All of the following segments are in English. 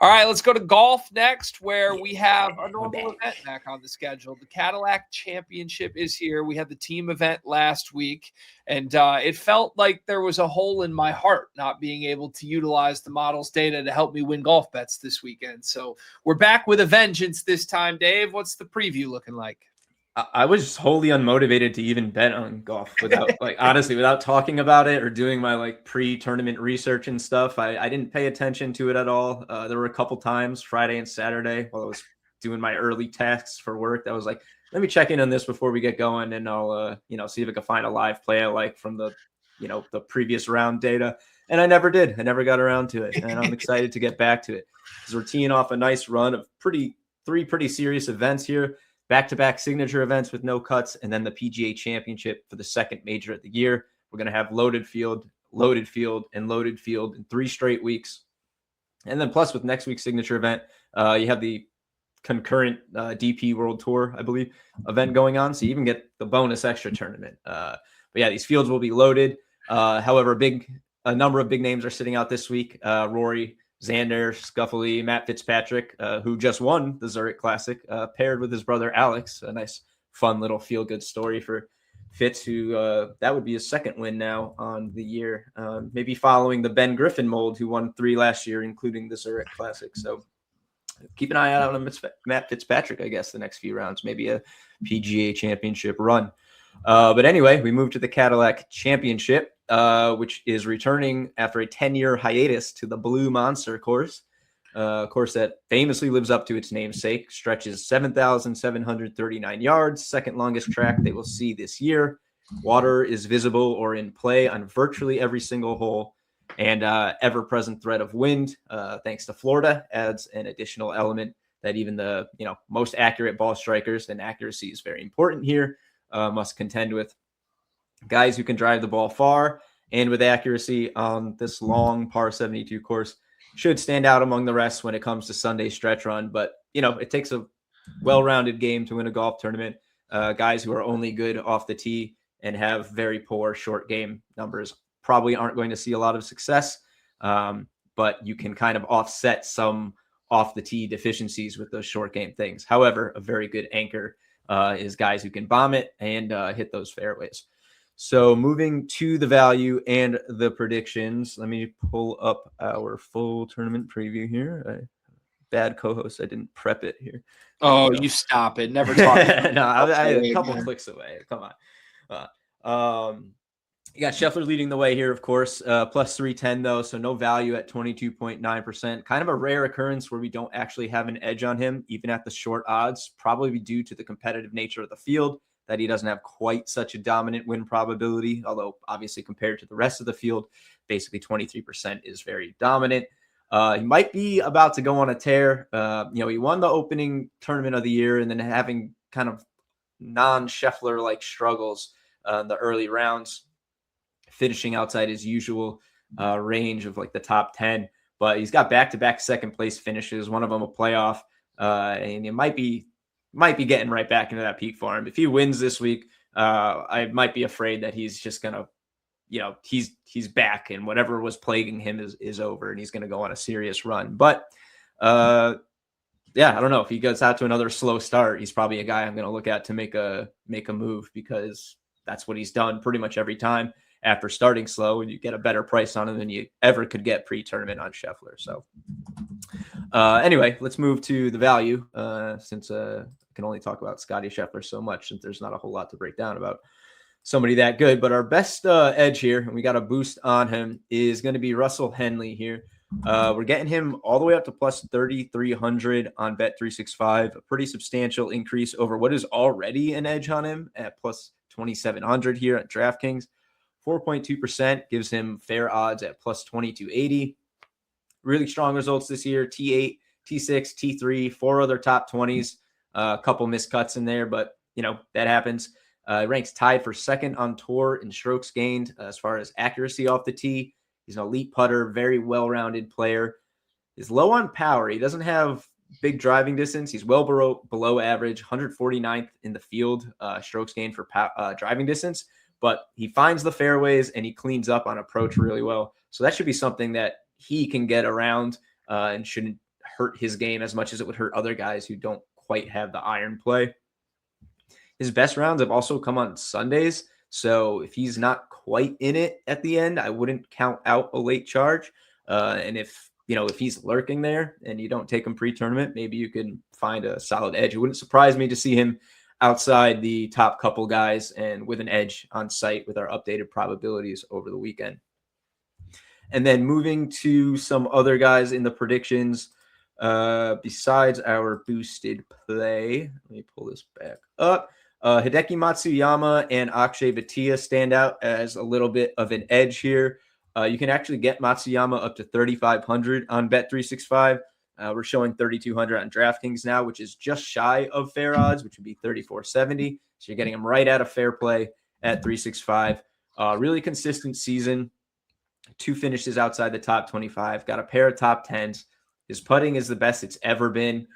All right, let's go to golf next, where we have a normal event back on the schedule. The Cadillac Championship is here. We had the team event last week, and it felt like there was a hole in my heart not being able to utilize the model's data to help me win golf bets this weekend. So we're back with a vengeance this time, Dave. What's the preview looking like? I was wholly unmotivated to even bet on golf without honestly, without talking about it or doing my pre-tournament research and stuff. I didn't pay attention to it at all. There were a couple times Friday and Saturday while I was doing my early tasks for work that was like, let me check in on this before we get going. And I'll, see if I can find a live play I like from the previous round data. And I never did. I never got around to it. And I'm excited to get back to it because we're teeing off a nice run of three pretty serious events here. Back-to-back signature events with no cuts, and then the PGA Championship for the second major of the year. We're going to have loaded field, and loaded field in 3 straight weeks. And then plus with next week's signature event, you have the concurrent DP World Tour, I believe, event going on. So you even get the bonus extra tournament. But yeah, these fields will be loaded. However, a number of big names are sitting out this week. Rory, Xander, Schauffele, Matt Fitzpatrick, who just won the Zurich Classic, paired with his brother Alex. A nice, fun little feel-good story for Fitz, who that would be his second win now on the year, maybe following the Ben Griffin mold, who won 3 last year, including the Zurich Classic. So keep an eye out on Matt Fitzpatrick, I guess, the next few rounds, maybe a PGA Championship run. But anyway, we move to the Cadillac Championship, which is returning after a 10-year hiatus to the Blue Monster course. A course that famously lives up to its namesake, stretches 7,739 yards, second longest track they will see this year. Water is visible or in play on virtually every single hole, and ever-present threat of wind, thanks to Florida, adds an additional element that even the most accurate ball strikers, and accuracy is very important here, must contend with. Guys who can drive the ball far and with accuracy on this long par 72 course should stand out among the rest when it comes to Sunday stretch run. But, it takes a well-rounded game to win a golf tournament. Guys who are only good off the tee and have very poor short game numbers probably aren't going to see a lot of success. But you can kind of offset some off the tee deficiencies with those short game things. However, a very good anchor is guys who can bomb it and hit those fairways. So moving to the value and the predictions, let me pull up our full tournament preview here. Bad co-host, I didn't prep it here. Oh, you stop it. Never talk. No, I had a couple clicks away. Come on. You got Scheffler leading the way here, of course, plus 310 though. So no value at 22.9%. Kind of a rare occurrence where we don't actually have an edge on him, even at the short odds, probably due to the competitive nature of the field, that he doesn't have quite such a dominant win probability, although obviously compared to the rest of the field, basically 23% is very dominant. He might be about to go on a tear. He won the opening tournament of the year and then having kind of non-Scheffler-like struggles in the early rounds, finishing outside his usual range of like the top 10. But he's got back-to-back second-place finishes, one of them a playoff, and it might be getting right back into that peak for him. If he wins this week, I might be afraid that he's just going to, he's back and whatever was plaguing him is over and he's going to go on a serious run. But I don't know if he gets out to another slow start, he's probably a guy I'm going to look at to make a move, because that's what he's done pretty much every time after starting slow, and you get a better price on him than you ever could get pre-tournament on Scheffler. So anyway, let's move to the value, since I can only talk about Scottie Scheffler so much, since there's not a whole lot to break down about somebody that good. But our best edge here, and we got a boost on him, is going to be Russell Henley here. We're getting him all the way up to plus 3,300 on Bet365, a pretty substantial increase over what is already an edge on him at plus 2,700 here at DraftKings. 4.2% gives him fair odds at plus 2,280. Really strong results this year. T8, T6, T3, 4 other top 20s, a couple miscuts in there, but that happens. Ranks tied for second on tour in strokes gained as far as accuracy off the tee. He's an elite putter, very well-rounded player. He's low on power. He doesn't have big driving distance. He's well below average, 149th in the field strokes gained for driving distance, but he finds the fairways and he cleans up on approach really well. So that should be something that he can get around and shouldn't hurt his game as much as it would hurt other guys who don't quite have the iron play. His best rounds have also come on Sundays. So if he's not quite in it at the end, I wouldn't count out a late charge. And if he's lurking there and you don't take him pre-tournament, maybe you can find a solid edge. It wouldn't surprise me to see him outside the top couple guys and with an edge on site with our updated probabilities over the weekend. And then moving to some other guys in the predictions, besides our boosted play. Let me pull this back up. Hideki Matsuyama and Akshay Bhatia stand out as a little bit of an edge here. You can actually get Matsuyama up to 3,500 on Bet365. We're showing 3,200 on DraftKings now, which is just shy of fair odds, which would be 3,470. So you're getting him right out of fair play at 365. Really consistent season. 2 finishes outside the top 25. Got a pair of top 10s. His putting is the best it's ever been.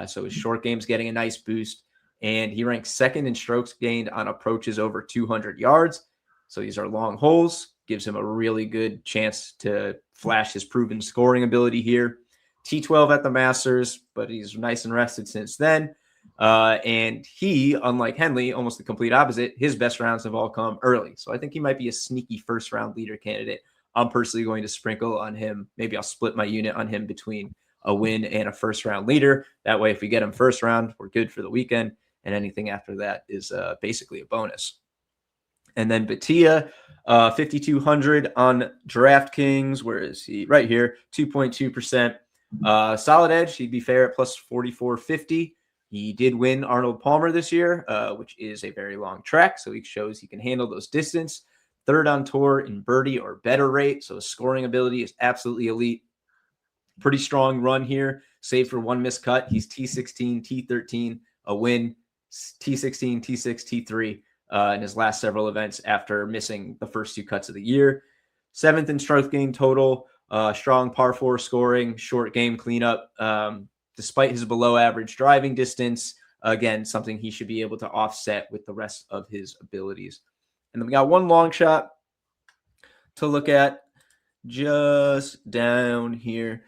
So his short game's getting a nice boost. And he ranks second in strokes gained on approaches over 200 yards. So these are long holes. Gives him a really good chance to flash his proven scoring ability here. T12 at the Masters, but he's nice and rested since then. And he, unlike Henley, almost the complete opposite, his best rounds have all come early. So I think he might be a sneaky first-round leader candidate. I'm personally going to sprinkle on him. Maybe I'll split my unit on him between a win and a first-round leader. That way, if we get him first round, we're good for the weekend. And anything after that is basically a bonus. And then Bhatia, 5,200 on DraftKings. Where is he? Right here, 2.2%. Solid edge. He'd be fair at plus 4,450. He did win Arnold Palmer this year, which is a very long track. So he shows he can handle those distance. Third on tour in birdie or better rate. So his scoring ability is absolutely elite. Pretty strong run here, save for one missed cut. He's T16, T13, a win, T16, T6, T3 in his last several events after missing the first 2 cuts of the year. 7th in stroke gain total, strong par 4 scoring, short game cleanup. Despite his below average driving distance, again, something he should be able to offset with the rest of his abilities. And then we got one long shot to look at just down here.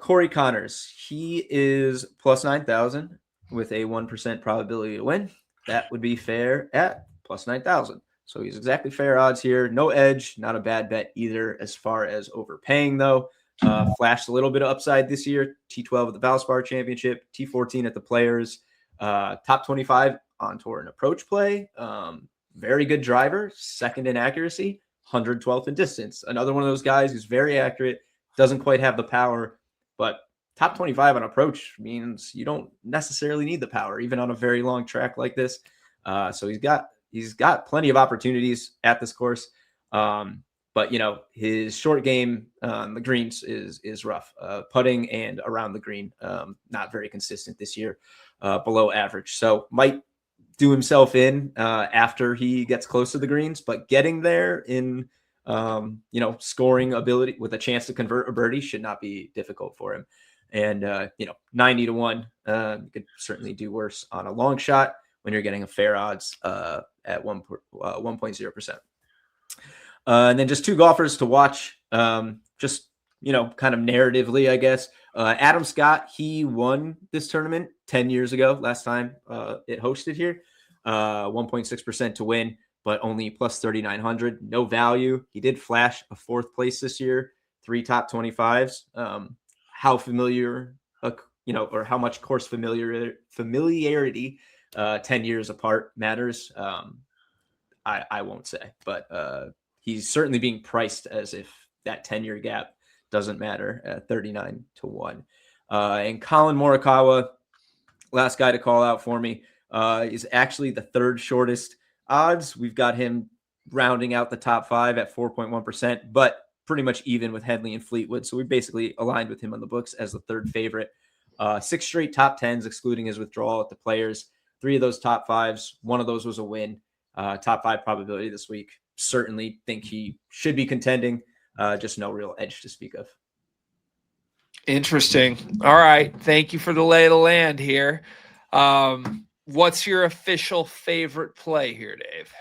Corey Connors, he is plus 9,000 with a 1% probability to win. That would be fair at plus 9,000. So he's exactly fair odds here. No edge, not a bad bet either as far as overpaying though. Flashed a little bit of upside this year. T12 at the Valspar Championship, T14 at the Players, top 25 on tour and approach play. Very good driver, second in accuracy, 112th in distance. Another one of those guys who's very accurate, doesn't quite have the power, but top 25 on approach means you don't necessarily need the power, even on a very long track like this. So he's got plenty of opportunities at this course. But his short game on the greens is rough. Putting and around the green, not very consistent this year, below average. So might do himself in after he gets close to the greens, but getting there in scoring ability with a chance to convert a birdie should not be difficult for him. And 90 to 1, you could certainly do worse on a long shot when you're getting a fair odds at 1.0%. And then just 2 golfers to watch, just kind of narratively, I guess. Adam Scott, he won this tournament 10 years ago, last time it hosted here. 1.6% to win, but only plus 3,900. No value. He did flash a 4th place this year, 3 top 25s. How familiar, or how much course familiarity 10 years apart matters. I won't say, but he's certainly being priced as if that 10-year gap doesn't matter at 39 to 1. And Colin Morikawa, last guy to call out for me, is actually the 3rd shortest odds. We've got him rounding out the top 5 at 4.1%, but pretty much even with Henley and Fleetwood. So we basically aligned with him on the books as the 3rd favorite. 6 straight top 10s, excluding his withdrawal at the Players. 3 of those top 5s. 1 of those was a win. Top 5 probability this week. Certainly think he should be contending. Just no real edge to speak of. Interesting. All right. Thank you for the lay of the land here. What's your official favorite play here, Dave?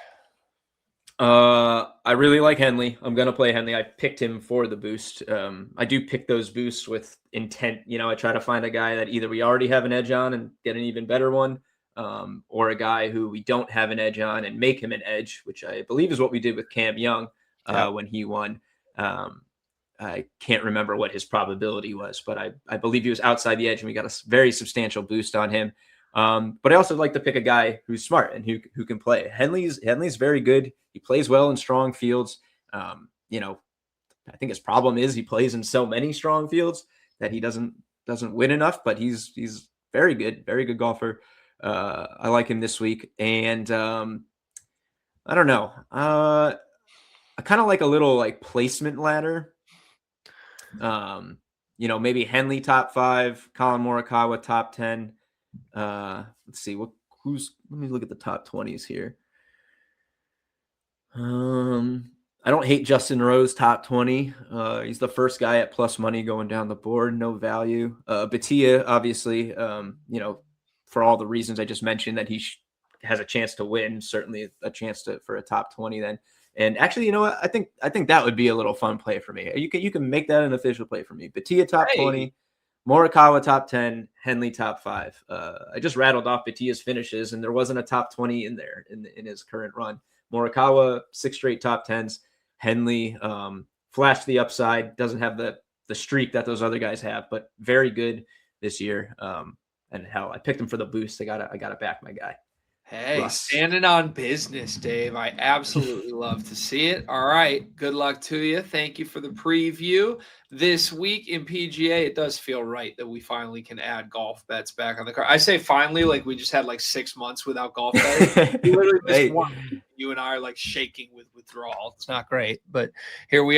I really like Henley. I'm gonna play Henley. I picked him for the boost. I do pick those boosts with intent. I try to find a guy that either we already have an edge on and get an even better one, or a guy who we don't have an edge on and make him an edge, which I believe is what we did with Cam Young when he won. I can't remember what his probability was, but I believe he was outside the edge, and we got a very substantial boost on him. But I also like to pick a guy who's smart and who can play. Henley's very good. He plays well in strong fields. I think his problem is he plays in so many strong fields that he doesn't win enough, but he's very good golfer. I like him this week. And I don't know. I kind of like a little like placement ladder. Maybe Henley top 5, Colin Morikawa top 10. Let's see let me look at the top 20s here. I don't hate Justin Rose top 20. He's the first guy at plus money going down the board, no value. Batia, obviously, for all the reasons I just mentioned, that he has a chance to win, certainly a chance for a top 20 then. And actually, you know what? I think that would be a little fun play for me. You can make that an official play for me. Batia top 20, Morikawa top 10, Henley top 5. I just rattled off Batia's finishes, and there wasn't a top 20 in there in his current run. Morikawa 6 straight top 10s. Henley flashed the upside, doesn't have the streak that those other guys have, but very good this year. And hell, I picked him for the boost. I gotta back my guy. Hey, standing on business, Dave. I absolutely love to see it. All right. Good luck to you. Thank you for the preview. This week in PGA, it does feel right that we finally can add golf bets back on the card. I say finally, like we just had like 6 months without golf bets. We literally just won. You and I are like shaking with withdrawal. It's not great, but here we are.